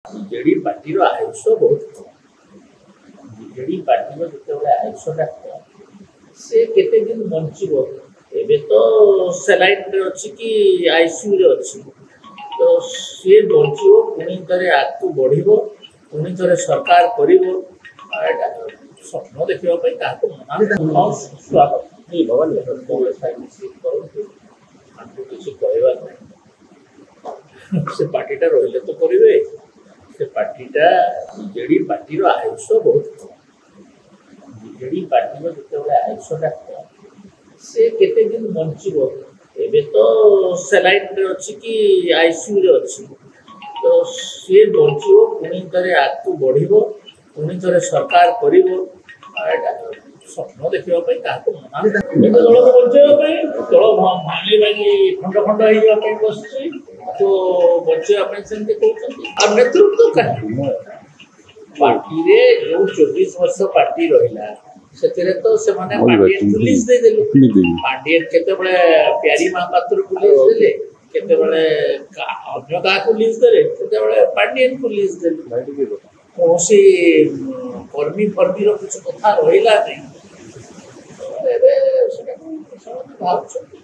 BJD ପାର୍ଟିର ଆୟୁଷ ବହୁତ କମ୍। BJD ପାର୍ଟିର ଯେତେବେଳେ ଆୟୁଷଟା କମ୍, ସେ କେତେ ଦିନ ବଞ୍ଚିବ? ଏବେ ତ ସେଲାଇନ୍ରେ ଅଛି କି ଆଇସିୟୁରେ ଅଛି, ତ ସିଏ ବଞ୍ଚିବ, ପୁଣି ଥରେ ଆଗକୁ ବଢ଼ିବ, ପୁଣି ଥରେ ସରକାର କରିବ। ଏଇଟା ସ୍ୱପ୍ନ ଦେଖିବା ପାଇଁ କାହାକୁ ମନା ସ୍ୱାଗତ କରନ୍ତୁ, ଆମକୁ କିଛି କହିବାର ନାହିଁ। ସେ ପାର୍ଟିଟା ରହିଲେ ତ କରିବେ। ସେ ପାର୍ଟିଟା ବିଜେଡି ପାର୍ଟିର ଆୟୁଷ ବହୁତ କମ୍। ବିଜେଡି ପାର୍ଟିର ଯେତେବେଳେ ଆୟୁଷଟା କମ୍, ସେ କେତେ ଦିନ ବଞ୍ଚିବ? ଏବେ ତ ସେଲାଇନ୍ରେ ଅଛି କି ଆଇସିୟୁରେ ଅଛି, ତ ସିଏ ବଞ୍ଚିବ, ପୁଣି ଥରେ ଆଗକୁ ବଢ଼ିବ, ପୁଣି ଥରେ ସରକାର କରିବ। ଏଇଟା ସ୍ୱପ୍ନ ଦେଖିବା ପାଇଁ କାହାକୁ ମନା ନାହିଁ। ଦଳକୁ ବଞ୍ଚେଇବା ପାଇଁ, ଦଳ ଭାଙ୍ଗି ଭାଙ୍ଗି ଖଣ୍ଡ ଖଣ୍ଡ ହେଇଯିବା ପାଇଁ ବସିଛି, ତ ବଞ୍ଚେଇବା ପାଇଁ ସେମିତି କହୁଛନ୍ତି। ଆଉ ନେତୃତ୍ୱ କାହିଁକି? ପାର୍ଟିରେ ଯୋଉ 24 ବର୍ଷ ପାର୍ଟି ରହିଲା, ସେଥିରେ ତ ସେମାନେ ପାଣ୍ଡିଆନକୁ ଲିଜ୍ ଦେଇଦେଲେ। ପାଣ୍ଡିଆନ କେତେବେଳେ ପ୍ୟାରୀ ମହାପାତ୍ରକୁ ଲିଜ୍ ଦେଲେ, କେତେବେଳେ ଅନ୍ୟ କାହାକୁ ଲିଜ୍ ଦେଲେ, କେତେବେଳେ ପାଣ୍ଡିଆନକୁ ଲିଜ୍ ଦେଲେ। କୌଣସି କର୍ମୀର କିଛି କଥା ରହିଲା ନାହିଁ। ଏବେ ସେଟାକୁ ଭାବୁଛନ୍ତି।